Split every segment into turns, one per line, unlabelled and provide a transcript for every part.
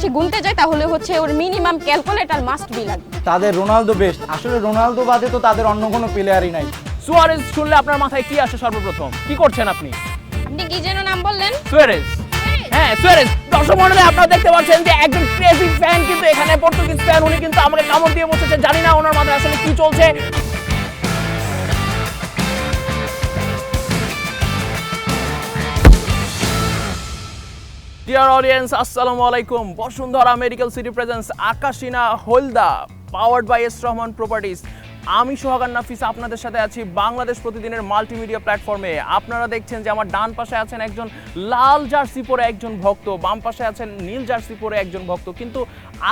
হচ্ছে গুনতে যায় তাহলে হচ্ছে ওর মিনিমাম ক্যালকুলেটর মাস্ট বি লাগবে।
তাদের রোনালদো বেস্ট, আসলে রোনালদো বাদে তো তাদের অন্য কোনো প্লেয়ারই নাই।
সুয়ারেজ শুনলে আপনার মাথায় কি আসে সর্বপ্রথম? কি করছেন আপনি?
আপনি কি যেন নাম বললেন?
সুয়ারেজ। হ্যাঁ সুয়ারেজ। দর্শক মণ্ডলী আপনারা দেখতে পাচ্ছেন যে একজন ক্রেজি ফ্যান কিন্তু এখানে পর্তুগিজ ফ্যান, উনি কিন্তু আমাকে কামড় দিয়ে বসেছে, জানি না ওনার মাথায় আসলে কি চলছে। ডিয়ার অডিয়েন্স, আসসালামু আলাইকুম। বসুন্ধরা মেডিকেল সিটি প্রেজেন্স আকাশিনা হলদা powered by S Rahman properties. আমি সোহাগান নাফিস আপনাদের সাথে আছি বাংলাদেশ প্রতিদিনের মাল্টিমিডিয়া প্ল্যাটফর্মে। আপনারা দেখছেন যে আমার ডান পাশে আছেন একজন লাল জার্সি পরে একজন ভক্ত, বাম পাশে আছেন নীল জার্সি পরে একজন ভক্ত, কিন্তু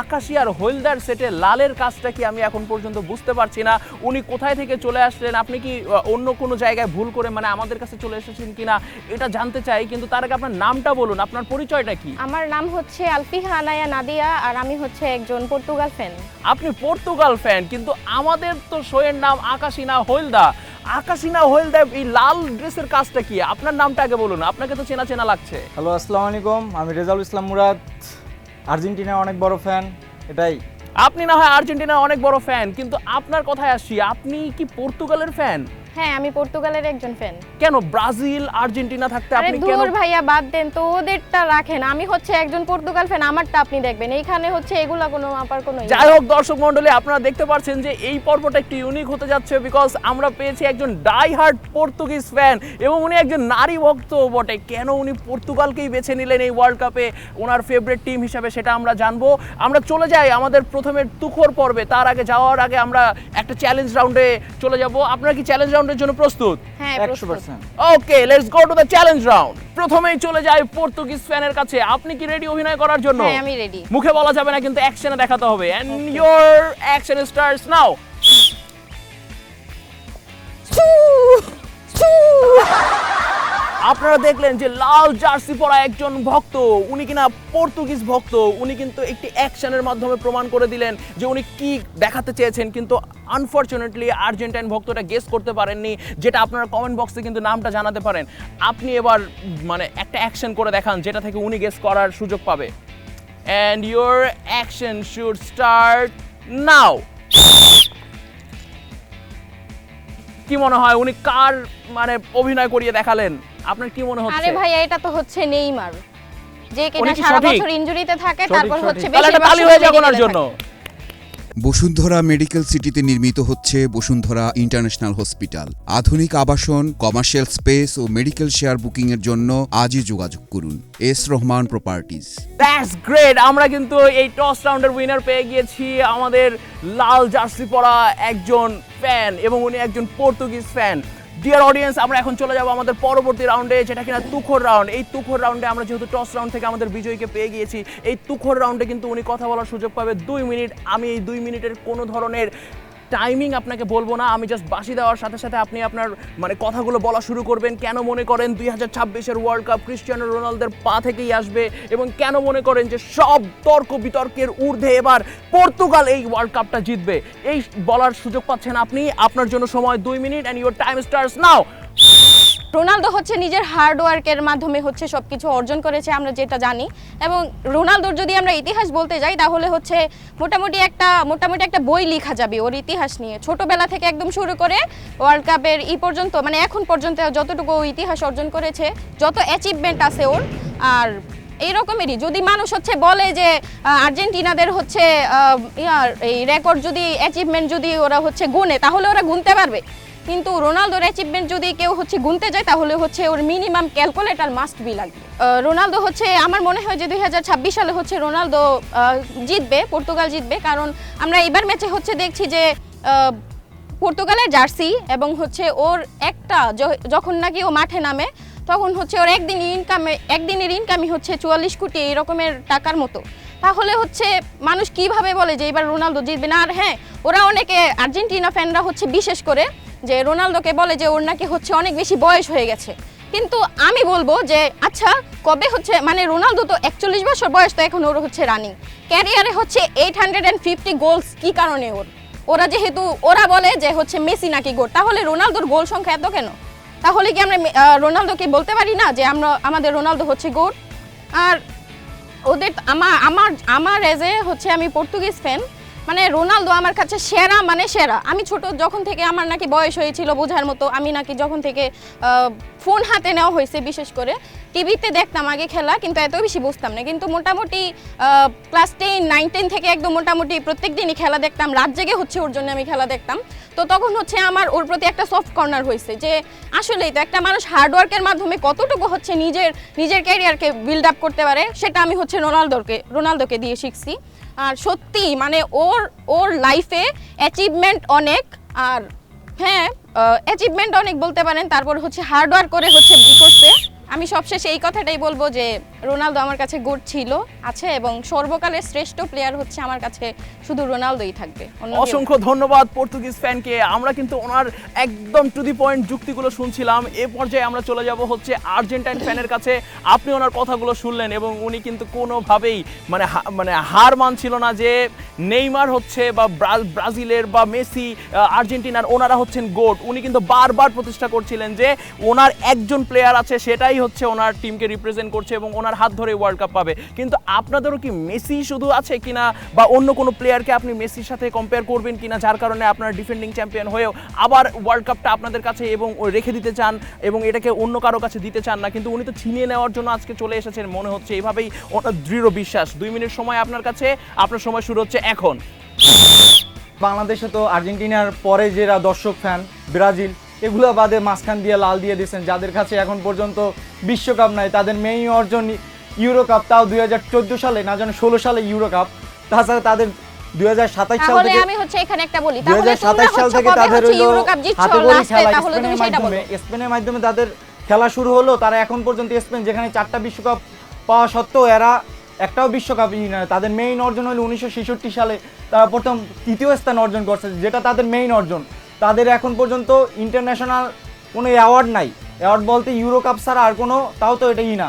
আকাশি আর হলদার সেটে লালের কাজটা কি আমি এখন পর্যন্ত বুঝতে পারছি না। উনি কোথায় থেকে চলে আসলেন? আপনি কি অন্য কোনো জায়গায় ভুল করে মানে আমাদের কাছে চলে এসেছেন কিনা এটা জানতে চাই, কিন্তু তার আগে আপনার নামটা বলুন, আপনার পরিচয়টা কি?
আমার নাম হচ্ছে আলফিহা আনায়া নাদিয়া, আর আমি হচ্ছে একজন পর্তুগাল ফ্যান।
আপনি পর্তুগাল ফ্যান, কিন্তু আমাদের তো শোয়ের নাম আকাশিনা হলদা। আকাশিনা হলদা এই লাল ড্রেসের কাজটা কি? আপনার নামটা আগে বলুন, আপনাকে তো চেনা চেনা লাগছে।
হ্যালো, আসসালামু আলাইকুম, আমি রেজাউল ইসলাম মুরাদ, আর্জেন্টিনার অনেক বড় ফ্যান। এটাই।
আপনি না হয় আর্জেন্টিনার অনেক বড় ফ্যান, কিন্তু আপনার কথায় আসি, আপনি কি পর্তুগালের ফ্যান?
হ্যাঁ, আমি পর্তুগালের একজন ফ্যান।
কেন ব্রাজিল আর্জেন্টিনা থাকতে
আরে
আপনি কেন?
দূর ভাইয়া, বাদ দেন তো, ওদেরটা রাখেন। আমি হচ্ছে একজন পর্তুগাল ফ্যান, আমারটা আপনি দেখবেন। এইখানে হচ্ছে এগুলা কোনো আপার কোনো
যাই হোক দর্শক মণ্ডলী, আপনারা দেখতে পাচ্ছেন যে এই পর্বটা একটু ইউনিক হতে যাচ্ছে, বিকজ আমরা পেয়েছি একজন ডাই হার্ড পর্তুগিজ ফ্যান এবং উনি একজন নারী ভক্ত বটে। কেন উনি পর্তুগালকেই বেছে নিলেন এই ওয়ার্ল্ড কাপে ওনার ফেভারিট টিম হিসাবে, সেটা আমরা জানবো। আমরা চলে যাই আমাদের প্রথমের তুখোর পর্বে। তার আগে যাওয়ার আগে আমরা একটা চ্যালেঞ্জ রাউন্ডে চলে যাব। আপনারা কি চ্যালেঞ্জ রাউন্ডের জন্য প্রস্তুত?
হ্যাঁ,
100%।
Okay, let's go to the challenge round. প্রথমেই চলে যাই পর্তুগিজ ফ্যানের কাছে। আপনি কি রেডি অভিনয় করার জন্য?
হ্যাঁ, আমি রেডি।
মুখে বলা যাবে না, কিন্তু অ্যাকশনে দেখাতে হবে। And your action starts now. আপনারা দেখলেন যে লাল জার্সি পরা একজন ভক্ত, উনি কিনা পর্তুগিজ ভক্ত, উনি কিন্তু একটি অ্যাকশনের মাধ্যমে প্রমাণ করে দিলেন যে উনি কি দেখাতে চেয়েছেন, কিন্তু আনফরচুনেটলি আর্জেন্টাইন ভক্তটা গেস করতে পারেননি, যেটা আপনারা কমেন্ট বক্সে কিন্তু নামটা জানাতে পারেন। আপনি এবার মানে একটা অ্যাকশন করে দেখান যেটা থেকে উনি গেস করার সুযোগ পাবে। And your action should start now. কি মনে হয় উনি কার মানে অভিনয় করিয়ে দেখালেন? আপনার কি মনে হচ্ছে?
আরে ভাইয়া, এটা তো হচ্ছে নেইমার, যে কিনা
উনি কি
সারা
সঠিক?
বছর ইনজুরিতে থাকে,
সঠিক,
তারপর
সঠিক।
হচ্ছে
তাহলে একটা তালি হয়ে যাক ওনার জন্য।
বসুন্ধরা মেডিকেল সিটিতে নির্মিত হচ্ছে বসুন্ধরা ইন্টারন্যাশনাল হসপিটাল। আধুনিক আবাসন, কমার্শিয়াল স্পেস ও মেডিকেল শেয়ার বুকিং এর জন্য আজই যোগাযোগ করুন S Rahman properties.
That's great. আমরা কিন্তু এই টস রাউন্ডের উইনার পেয়ে গিয়েছি, আমাদের লাল জার্সি পরা একজন ফ্যান এবং উনি একজন পর্তুগিজ ফ্যান। ডিয়ার অডিয়েন্স, আমরা এখন চলে যাব আমাদের পরবর্তী রাউন্ডে, যেটা কিনা তুখোর রাউন্ড। এই তুখোর রাউন্ডে আমরা যেহেতু টস রাউন্ড থেকে আমাদের বিজয়ীকে পেয়ে গিয়েছি, এই তুখোর রাউন্ডে কিন্তু উনি কথা বলার সুযোগ পাবে 2 মিনিট। আমি এই 2 মিনিটের কোনো ধরনের টাইমিং আপনাকে বলবো না, আমি জাস্ট বাঁশি দেওয়ার সাথে সাথে আপনি আপনার মানে কথাগুলো বলা শুরু করবেন। কেন মনে করেন 2026-এর ওয়ার্ল্ড কাপ ক্রিস্টিয়ানো রোনালদোর পা থেকেই আসবে, এবং কেন মনে করেন যে সব তর্ক বিতর্কের ঊর্ধ্বে এবার পর্তুগাল এই ওয়ার্ল্ড কাপটা জিতবে, এই বলার সুযোগ পাচ্ছেন আপনি। আপনার জন্য সময় 2 minute and your time starts now.
Ronaldo হচ্ছে নিজের হার্ড ওয়ার্কের মাধ্যমে হচ্ছে সবকিছু অর্জন করেছে, আমরা যেটা জানি। এবং রোনালদোর যদি আমরা ইতিহাস বলতে যাই তাহলে হচ্ছে মোটামুটি একটা বই লেখা যাবে ওর ইতিহাস নিয়ে, ছোটবেলা থেকে একদম শুরু করে ওয়ার্ল্ড কাপের এই পর্যন্ত, মানে এখন পর্যন্ত যতটুকু ইতিহাস অর্জন করেছে, যত অ্যাচিভমেন্ট আছে ওর। আর এইরকমেরই যদি মানুষ হচ্ছে বলে যে আর্জেন্টিনাদের হচ্ছে এই রেকর্ড যদি অ্যাচিভমেন্ট যদি ওরা হচ্ছে গুনে, তাহলে ওরা গুনতে পারবে। কিন্তু রোনালদোর অ্যাচিভমেন্ট যদি কেউ হচ্ছে গুনতে যায় তাহলে হচ্ছে ওর মিনিমাম ক্যালকুলেটর মাস্ট বি লাগবে। রোনালদো হচ্ছে আমার মনে হয় যে 2026 সালে হচ্ছে রোনালদো জিতবে, পর্তুগাল জিতবে। কারণ আমরা এবার ম্যাচে হচ্ছে দেখছি যে পর্তুগালের জার্সি এবং হচ্ছে ওর একটা যখন নাকি ও মাঠে নামে তখন হচ্ছে ওর একদিনের ইনকামই হচ্ছে 44 কোটি এই রকমের টাকার মতো। তাহলে হচ্ছে মানুষ কিভাবে বলে যে এবার রোনালদো জিতবে না? আর হ্যাঁ, ওরা অনেকে আর্জেন্টিনা ফ্যানরা হচ্ছে বিশেষ করে যে রোনালদোকে বলে যে ওর নাকি হচ্ছে অনেক বেশি বয়স হয়ে গেছে। কিন্তু আমি বলবো যে আচ্ছা, কবে হচ্ছে মানে রোনালদো তো 41 বছর বয়স, তো এখন ওর হচ্ছে রানিং ক্যারিয়ারে হচ্ছে 850 গোলস। কি কারণে ওরা বলে যে হচ্ছে মেসি নাকি গোল, তাহলে রোনালদোর গোল সংখ্যা এত কেন? তাহলে কি আমরা রোনালদোকে বলতে পারি না যে আমাদের রোনালদো হচ্ছে গোল? আর ওদের আমার আমার আমার এজ এ হচ্ছে আমি পর্তুগিজ ফ্যান, মানে রোনালদো আমার কাছে সেরা, মানে সেরা। আমি ছোট যখন থেকে আমার নাকি বয়স হয়েছিল বোঝার মতো, আমি নাকি যখন থেকে ফোন হাতে নেওয়া হয়েছে, বিশেষ করে টিভিতে দেখতাম আগে খেলা, কিন্তু এত বেশি বুঝতাম না। কিন্তু মোটামুটি ক্লাস 10, 9, 10 থেকে একদম মোটামুটি প্রত্যেক দিনই খেলা দেখতাম, রাত জেগে হচ্ছে ওর জন্য আমি খেলা দেখতাম। তো তখন হচ্ছে আমার ওর প্রতি একটা সফট কর্নার হয়েছে যে আসলেই তো একটা মানুষ হার্ডওয়ার্কের মাধ্যমে কতটুকু হচ্ছে নিজের ক্যারিয়ারকে বিল্ড আপ করতে পারে, সেটা আমি হচ্ছে রোনালদোকে দিয়ে শিখছি। আর সত্যি মানে ওর লাইফে অ্যাচিভমেন্ট অনেক, আর হ্যাঁ অ্যাচিভমেন্ট অনেক বলতে পারেন। তারপর হচ্ছে হার্ডওয়ার্ক করে হচ্ছে করছে। আমি সবশেষে এই কথাটাই বলবো যে রোনালদো আমার কাছে গোট ছিল, আছে, এবং সর্বকালের শ্রেষ্ঠ প্লেয়ার হচ্ছে আমার কাছে শুধু রোনালদোই থাকবে। অন্য কেউ না।
অসংখ্য ধন্যবাদ পর্তুগিজ ফ্যানকে। আমরা কিন্তু ওনার একদম টু দি পয়েন্ট যুক্তিগুলো শুনছিলাম। এ পর্যায়ে আমরা চলে যাব হচ্ছে আর্জেন্টাইন ফ্যানের কাছে। আপনি ওনার কথাগুলো শুনলেন এবং উনি কিন্তু কোনোভাবেই মানে হার মানছিল না যে নেইমার হচ্ছে বা ব্রাজিলের বা মেসি আর্জেন্টিনার ওনারা হচ্ছেন গোট। উনি কিন্তু বারবার প্রতিষ্ঠা করছিলেন যে ওনার একজন প্লেয়ার আছে, সেটাই হচ্ছে ওনার টিমকে রিপ্রেজেন্ট করছে এবং ওনার হাত ধরে ওয়ার্ল্ড কাপ পাবে। কিন্তু আপনাদেরও কি মেসি শুধু আছে কিনা, বা অন্য কোনো প্লেয়ারকে আপনি মেসির সাথে কম্পেয়ার করবেন কিনা, যার কারণে আপনারা ডিফেন্ডিং চ্যাম্পিয়ন হয়েও আবার ওয়ার্ল্ড কাপটা আপনাদের কাছে এবং রেখে দিতে চান এবং এটাকে অন্য কারো কাছে দিতে চান না? কিন্তু উনি তো ছিনিয়ে নেওয়ার জন্য আজকে চলে এসেছেন মনে হচ্ছে, এইভাবেই ওনার দৃঢ় বিশ্বাস। 2 মিনিট সময় আপনার কাছে, আপনার সময় শুরু হচ্ছে এখন।
বাংলাদেশে তো আর্জেন্টিনার পরে যারা দর্শক ফ্যান, ব্রাজিল, এগুলো বাদে মাঝখান দিয়ে লাল দিয়ে দিয়েছেন, যাদের কাছে এখন পর্যন্ত বিশ্বকাপ নাই। তাদের মেইন অর্জন ইউরো কাপ, তাও 2014 সালে, না জানো 16 সালে ইউরো কাপ। তাছাড়া তাদের 2027 সাল
তাহলে
থেকে
আমি হচ্ছে এখানে একটা বলি, তাহলে
2027 সাল থেকে তাদের
ইউরো কাপ জিতছো
হাতেখড়ি
লাস্টে,
খেলা
তাহলে তুমি সেটা বলো।
স্পেনের মাধ্যমে তাদের খেলা শুরু হলো। তারা এখন পর্যন্ত স্পেন যেখানে 4টা বিশ্বকাপ পাওয়া সত্ত্বেও এরা একটাও বিশ্বকাপই না। তাদের মেইন অর্জন হলো 1966 সালে তারা প্রথম 3য় স্থান অর্জন করছে, যেটা তাদের মেইন অর্জন। তাদের এখন পর্যন্ত ইন্টারন্যাশনাল কোনো অ্যাওয়ার্ড নাই। অ্যাওয়ার্ড বলতে ইউরো কাপ ছাড়া আর কোনো, তাও তো এটাই না।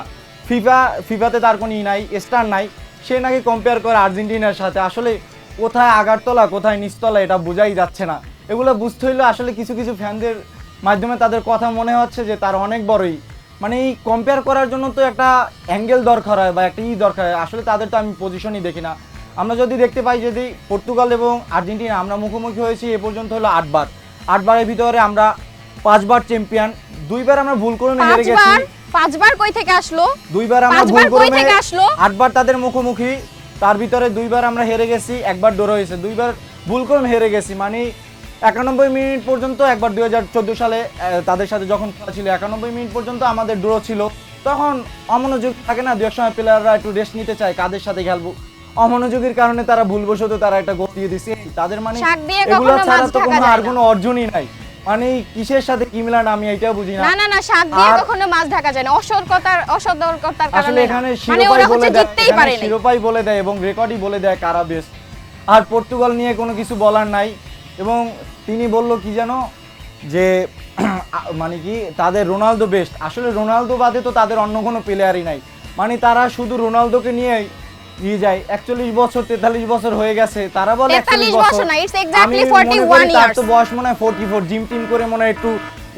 ফিফাতে তার কোনো নাই, স্টার নাই। সে নাকি কম্পেয়ার করে আর্জেন্টিনার সাথে। আসলে কোথায় আগারতলা কোথায় নিচতলা এটা বোঝাই যাচ্ছে না। এগুলো বুঝতে হইলে আসলে কিছু কিছু ফ্যানদের মাধ্যমে তাদের কথা মনে হচ্ছে যে তার অনেক বড়ই, মানে এই কম্পেয়ার করার জন্য তো একটা অ্যাঙ্গেল দরকার হয় বা একটা দরকার হয়। আসলে তাদের তো আমি পজিশনই দেখি না। আমরা যদি দেখতে পাই, যদি পর্তুগাল এবং আর্জেন্টিনা আমরা মুখোমুখি হয়েছি এ পর্যন্ত হলো 8 বার। 8 বারের ভিতরে আমরা 5 বার চ্যাম্পিয়ন, 2 বার আমরা ভুল করে হেরে গেছি।
5 বার কই থেকে আসলো?
2 বার আমরা
5
ভুল
বার
করে
কই থেকে আসলো?
8 বার তাদের মুখোমুখি, তার ভিতরে 2 বার আমরা হেরে গেছি, 1 বার ড্র হয়েছে। 2 বার ভুল করে হেরে গেছি, মানে 91 মিনিট পর্যন্ত। একবার 2014 সালে তাদের সাথে যখন খেলা ছিল 91 মিনিট পর্যন্ত আমাদের ড্র ছিল। তখন অমনোযোগ থাকে না, দু এক সময় প্লেয়াররা একটু রেস্ট নিতে চায়, কাদের সাথে খেলবো। অমনোযোগের কারণে তারা ভুলবশত তারা একটা গোল দিয়ে দিছে। তাদের মানে এগুলো ছাড়া তো কোনো আর কোনো অর্জনই নাই। মানে কিসের সাথে কি মিলান আমি এটাও বুঝি না।
না শাক দিয়ে কখনো মাছ ঢাকা যায় না, অসতর্কতার কারণে।
আসলে এখানে
মানে ওরা হচ্ছে জিততেই পারে না।
শিরোপাই বলে দেয় এবং রেকর্ডই বলে দেয় কারা বেস্ট। আর পর্তুগাল নিয়ে কোনো কিছু বলার নাই। এবং তিনি বলল কি জানো যে মানে কি তাদের রোনালদো বেস্ট। আসলে রোনালদো বাদে তো তাদের অন্য কোনো প্লেয়ারই নাই। মানে তারা শুধু রোনালদোকে নিয়েই নিয়ে যায়। 41 বছর 43 বছর হয়ে গেছে, তারা বলে 41 বছর
না, ইটস এক্স্যাক্টলি 41
তার
ইয়ার্স।
তো বয়স মনে হয় 44, জিম টিম করে মনে হয় একটু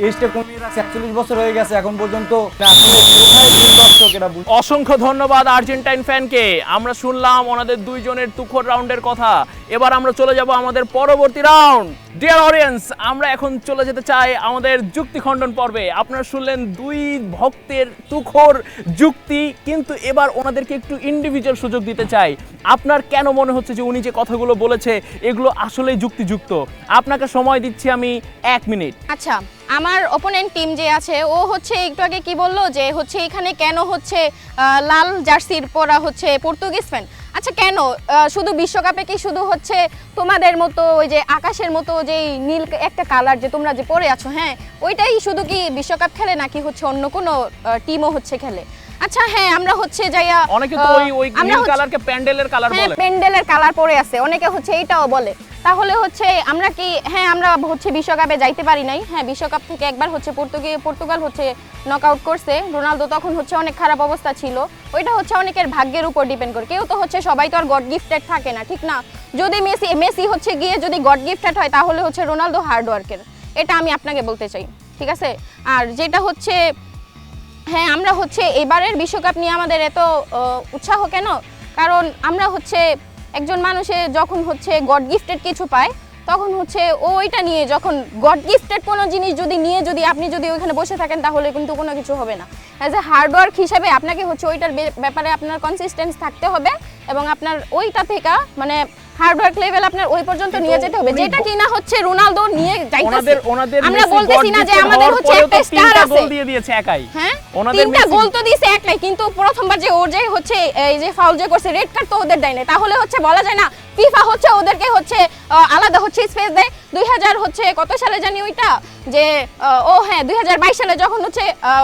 এজটা কমিয়ে রাখছে। 41 বছর হয়ে গেছে এখন পর্যন্ত। আসলে কোথায় কোন দর্শক এটা
অসংখ্য ধন্যবাদ আর্জেন্টাইন ফ্যানকে। আমরা শুনলাম ওনাদের দুইজনের তুখোর রাউন্ডের কথা। এবার আমরা চলে যাব আমাদের পরবর্তী রাউন্ড। ডিয়ার অডিয়েন্স, আমরা এখন চলে যেতে চাই আমাদের যুক্তি খণ্ডন পর্বে। আপনারা শুনলেন দুই ভক্তের তুখোর যুক্তি, কিন্তু এবার ওনাদেরকে একটু ইন্ডিভিজুয়াল সুযোগ দিতে চাই। আপনার কেন মনে হচ্ছে যে উনি যে কথাগুলো বলেছে এগুলো আসলেই যুক্তিযুক্ত? আপনাকে সময় দিচ্ছি আমি 1 মিনিট।
আচ্ছা, আমার অপোনেন্ট টিম যে আছে ও হচ্ছে একটু আগে কি বললো যে হচ্ছে এখানে কেন হচ্ছে লাল জার্সির পরা হচ্ছে পর্তুগিজ ফ্যান। আচ্ছা কেন? শুধু বিশ্বকাপে কি শুধু হচ্ছে তোমাদের মতো ওই যে আকাশের মতো যে নীল একটা কালার যে তোমরা যে পরে আছো, হ্যাঁ ওইটাই শুধু কি বিশ্বকাপ খেলে, নাকি হচ্ছে অন্য কোনো টিমও হচ্ছে খেলে? আচ্ছা হ্যাঁ, আমরা হচ্ছে যাইয়া
অনেকে তো ওই নীল কালারকে প্যান্ডেলের কালার বলে।
হ্যাঁ, প্যান্ডেলের কালার পরে আছে, অনেকে হচ্ছে এইটাও বলে। তাহলে হচ্ছে আমরা কি, হ্যাঁ আমরা হচ্ছে বিশ্বকাপে যাইতে পারি নাই। হ্যাঁ, বিশ্বকাপ থেকে একবার হচ্ছে পর্তুগাল হচ্ছে নকআউট করছে। রোনালদো তখন হচ্ছে অনেক খারাপ অবস্থা ছিল। ওইটা হচ্ছে অনেকের ভাগ্যের উপর ডিপেন্ড করে। কেউ তো হচ্ছে সবাই তো আর গড গিফটেড থাকে না, ঠিক না? যদি মেসি হচ্ছে গিয়ে যদি গড গিফটেড হয় তাহলে হচ্ছে রোনালদো হার্ড ওয়ার্কের, এটা আমি আপনাকে বলতে চাই, ঠিক আছে? আর যেটা হচ্ছে হ্যাঁ, আমরা হচ্ছে এবারের বিশ্বকাপ নিয়ে আমাদের এত উৎসাহ কেন? কারণ আমরা হচ্ছে একজন মানুষে যখন হচ্ছে গড গিফটেড কিছু পায়, তখন হচ্ছে ওইটা নিয়ে, যখন গড গিফটেড কোনো জিনিস যদি আপনি যদি ওইখানে বসে থাকেন তাহলে কিন্তু কোনো কিছু হবে না। অ্যাজ এ হার্ডওয়ার্ক হিসাবে আপনাকে হচ্ছে ওইটার ব্যাপারে আপনার কনসিস্টেন্স থাকতে হবে এবং আপনার ওইটা থেকে মানে হার্ডওয়ার্ক লেভেল আপনার ওই পর্যন্ত নিয়ে যেতে হবে, যেটা কিনা হচ্ছে রোনালদো নিয়ে যাইতেছে। আমরা বলতেছি না যে আমাদের হচ্ছে একটা স্টার আছে,
গোল দিয়ে দিয়েছে একাই।
হ্যাঁ,
ওনাদের
তিনটা গোল তো দিয়েছে একলাই, কিন্তু প্রথমবার যে ওর যে হচ্ছে এই যে ফাউল যে করছে, রেড কার্ড তো ওদের দেয় না, তাহলে হচ্ছে বলা যায় না ফিফা হচ্ছে ওদেরকে হচ্ছে আলাদা হচ্ছে স্পেস দেয়। 2000 হচ্ছে কত সালে জানি ওইটা যে ও হ্যাঁ 2022 সালে যখন হচ্ছে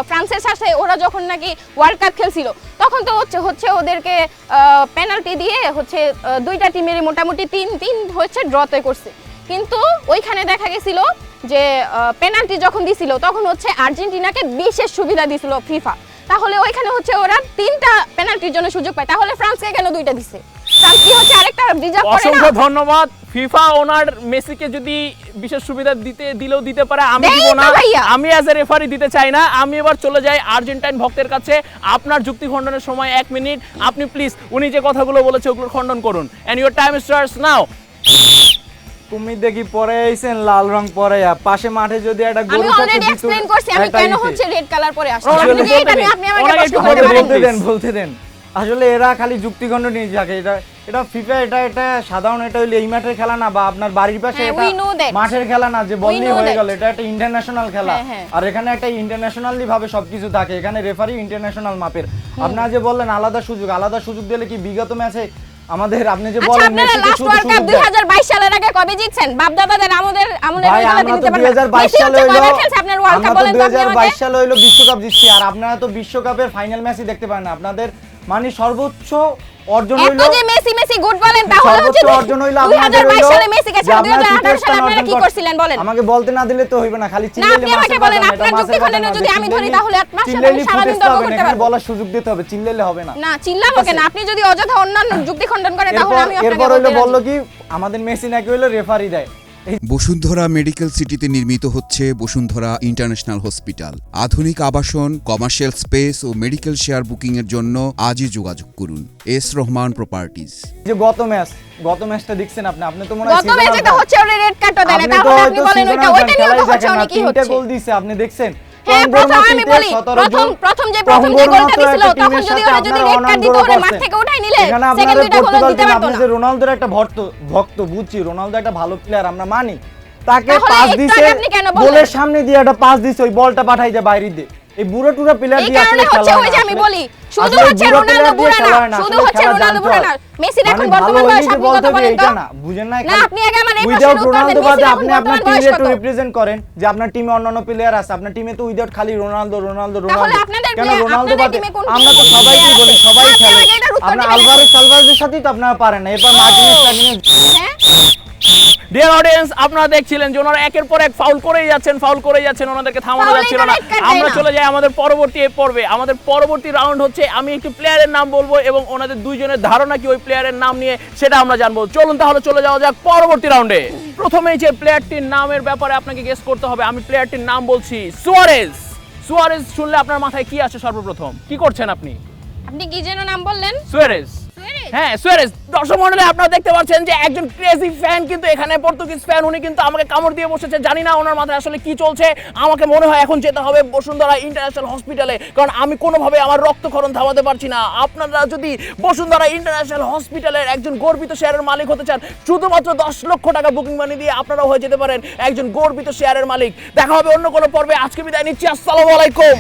ফ্রান্সের সাথে ওরা যখন নাকি ওয়ার্ল্ড কাপ খেলছিল, তখন তো হচ্ছে ওদেরকে পেনাল্টি দিয়ে হচ্ছে দুইটা টিমেরই মোটামুটি 3-3 হচ্ছে ড্রতে করছে। কিন্তু ওইখানে দেখা গেছিল যে পেনাল্টি যখন দিছিল তখন হচ্ছে আর্জেন্টিনাকে বিশেষ সুবিধা দিছিল ফিফা, তাহলে ওইখানে হচ্ছে ওরা 3টা পেনাল্টির জন্য সুযোগ পায়, তাহলে ফ্রান্সকে কেন 2টা দিছে? ফ্রান্স কি হচ্ছে আরেকটা রিজার্ভ করে না?
অসংখ্য ধন্যবাদ। ফিফা ওনার মেসিকে যদি বিশেষ সুবিধা দিলেও দিতে পারে, আমি
দেই
দিব
তো
না।
ভাইয়া।
আমি অ্যাজ এ রেফারি দিতে চাই না। আমি এবার চলে যাই আর্জেন্টাইন ভক্তের কাছে। আপনার যুক্তি খণ্ডনের সময় 1 মিনিট। আপনি প্লিজ উনি যে কথাগুলো বলেছে ওগুলো খণ্ডন করুন। And your time starts now.
কুমির দেখি পরে আইছেন লাল রং পরে, পাশে মাঠে যদি একটা
আমি
গরু থাকে
অলরেডি
ভিতরে
এক্সপ্লেইন করছি আমি
একটা
কেন
ইতে।
হচ্ছে রেড কালার পরে আসছি।
ওনাকে
আপনি
একটু
যে এটা নিয়ে আপনি আমাকে
ওনাকে
প্রশ্ন
একটু
করতে
বলতে
পারেন।
বলতে দেন। আসলে এরা খালি যুক্তিখণ্ড নিয়ে থাকে। এটা ফিফা, এটা সাধারণ, এটা হইলে এই মাঠের খেলা না, বা আপনার বাড়ির পাশে
হ্যাঁ,
এটা
we know that.
মাঠের খেলা না যে বললেই
know
হয়ে
that.
গেল। এটা একটা ইন্টারন্যাশনাল খেলা,
হ্যাঁ, হ্যাঁ।
আর এখানে একটা ইন্টারন্যাশনালি ভাবে সবকিছু থাকে। এখানে রেফারি ইন্টারন্যাশনাল মাপের। আপনারা যে বললেন আলাদা সুযোগ দিলে কি বিগত ম্যাচে আমাদের আপনি যে
আচ্ছা,
বলেন
আপনারা
মেসিকে
লাস্ট
শুধু
ওয়ার্ল্ড কাপ
সুযোগ দেয়।
2022 সালের আগে কবে জিতছেন? বাপ দাদাদের আমাদের
ভাই
ওইগুলো
আমরা
দিতে
তো
পারবেন না।
2022
মেসি
সালে
হচ্ছে
হইলো,
কয়বার খেলছে আপনার ওয়ার্ল্ড কাপ
আমরা তো
বলেন তো আপনি আমাকে?
2022 সালে হইলো বিশ্বকাপ জিতছি, আর আপনারা তো বিশ্বকাপের ফাইনাল ম্যাচই দেখতে পারেন না। আপনাদের মানে সর্বোচ্চ অর্জন
এত
হইলো,
যে মেসি গুড বলেন, তাহলে হচ্ছে
সর্বোচ্চ অর্জন হইলো আপনাদের
2022
হইলো
সালে মেসি কে
যে
ছাড়া
আপনারা
2018
তৃতীয়
সালে
স্থান
আপনারা কি
অর্জন
করছিলেন বলেন?
আমাকে বলতে না দিলে তো হইবে না, খালি
না,
চিল্লাইলে
আপনি আমাকে
মাছের
বলেন,
কথা না,
আপনার
এটা
যুক্তি
মাছের কথা
খণ্ডনে
না,
যদি আমি ধরি তাহলে আপনার সাথে
চিল্লাইলেই
সারাদিন
ফুটেজ
তর্ক
পাবেন,
করতে
এখানে
পারবো।
বলার সুযোগ দিতে হবে, চিল্লাইলে হবে না।
না, চিল্লাবো কেন? আপনি যদি অযথা অন্যান্য যুক্তি খণ্ডন করেন তাহলে আমি আপনাকে
এরপর
বলতে
হইলো বললো
রাজি।
কি আমাদের মেসি নাকি হইলো রেফারি দেয়।
বসুন্ধরা মেডিকেল সিটিতে নির্মিত হচ্ছে বসুন্ধরা ইন্টারন্যাশনাল হসপিটাল। আধুনিক আবাসন, কমার্শিয়াল স্পেস ও মেডিকেল শেয়ার বুকিংয়ের জন্য আজই যোগাযোগ করুন। S Rahman properties.
যে গত ম্যাচটা দেখছেন আপনি তো মনে হয়
গত ম্যাচে তো হচ্ছে ওরে রেড কার্ড দেয় না,
আপনি তো
তাহলে আপনি
হয়তো
বলেন
seasonal
ওইটা নিয়ে তো
খেলাই
হচ্ছে
দেখেন না,
অনেক কি
3টা
হচ্ছে।
গোল দিছে আপনি দেখছেন?
হ্যাঁ, প্রথম আমি বলি, প্রথম যে গোলটা দিছিল তখন যদি ওরা যদি রেড কার্ড দিত ওরে মাঠ থেকে উঠাই নিলে
এখানে
সেকেন্ড
আপনাদের
দুইটা গোল
পর্তুগাল
দিতে
টিম,
পারতো
আপনি
না।
যে রোনালদোর একটা ভক্ত বুঝছি, রোনালদো একটা ভালো প্লেয়ার আমরা মানি, তাকে
তাহলে
পাস
একটু
দিছে,
আগে আপনি কেন বললেন?
গোলের সামনে দিয়ে একটা পাস দিছে, ওই বলটা পাঠাই যায় বাইরে দিয়ে। এই বুড়ো টুরা প্লেয়ার
এই
দিয়ে
কারণে
আসলে
হচ্ছে
খেলা
ওই যে
হয়
আমি
না।
বলি, শুধু
আসলে
হচ্ছে
বুড়ো
রোনালদো
player দিয়ে
বুড়া
খেলা
না,
হয় না,
শুধু
আসলে
হচ্ছে
খেলা
রোনালদো
জানতে
বুড়া
হয়।
না, মেসির এখন
মানে ভালো
বর্তমান বয়স
হইলে
আপনি
বলতে
কত
হবে
বলেন তো?
এইটা না, বুঝেন না?
না, আপনি আগে আমার এই
উইদাউট
প্রশ্নের উত্তর দেন,
রোনালদো বাদে
মেসির
আপনি
এখন
আপনার
বর্তমান
টিমে
বয়স
একটু
কত?
রিপ্রেজেন্ট করেন যে আপনার টিমে অন্যান্য প্লেয়ার আছে, আপনার টিমে তো উইদাউট খালি রোনালদো
তাহলে আপনাদের
কেন
player-
রোনালদো
আপনাদের
বাদে
team এ কোন
আমরা তো
কোন
সবাইকে
player
বলি,
আছে?
সবাই
আপনি
খেলে।
আমাকে এটার উত্তর
আপনার
দিবেন।
আলভারেজের সাথেই তো আপনারা পারেন না, এরপর মার্টিনেজ
হ্যাঁ?
ডিয়ার অডিয়েন্স, আপনারা দেখছিলেন যে ওনারা একের পর এক ফাউল করেই যাচ্ছেন, ওনাদেরকে থামানো
Foul
যাচ্ছিল
এই তো
না।
red card
আমরা
দেয় না।
চলে যাই আমাদের পরবর্তী এই পর্বে। আমাদের পরবর্তী রাউন্ড হচ্ছে আমি একটি প্লেয়ারের নাম বলবো এবং ওনাদের দুইজনের ধারণা কি ওই প্লেয়ারের নাম নিয়ে সেটা আমরা জানবো। চলুন তাহলে চলে যাওয়া যাক পরবর্তী রাউন্ডে। প্রথমেই যে প্লেয়ারটির নামের ব্যাপারে আপনাকে গেস করতে হবে। আমি প্লেয়ারটির নাম বলছি সুয়ারেজ। সুয়ারেজ শুনলে আপনার মাথায় কি আসে সর্বপ্রথম? কি করছেন আপনি?
আপনি কি যেন নাম বললেন?
সুয়ারেজ।
সুয়ারেজ?
হ্যাঁ, সুয়ারেজ। দর্শক মণ্ডলী, আপনারা দেখতে পাচ্ছেন যে একজন ক্রেজি ফ্যান কিন্তু এখানে, পর্তুগিজ ফ্যান, উনি কিন্তু আমাকে কামড় দিয়ে বসেছে। জানি না ওনার মাথায় আসলে কি চলছে। আমাকে মনে হয় এখন যেতে হবে বসুন্ধরা ইন্টারন্যাশনাল হসপিটালে, কারণ আমি কোনোভাবে আমার রক্তক্ষরণ থামাতে পারছি না। আপনারা যদি বসুন্ধরা ইন্টারন্যাশনাল হসপিটালের একজন গর্বিত শেয়ারের মালিক হতে চান, শুধুমাত্র 10 লক্ষ টাকা বুকিং মানি দিয়ে আপনারাও হয়ে যেতে পারেন একজন গর্বিত শেয়ারের মালিক। দেখা হবে অন্য কোনো পর্বে। আজকে বিদায় নিচ্ছি, আসসালামু আলাইকুম।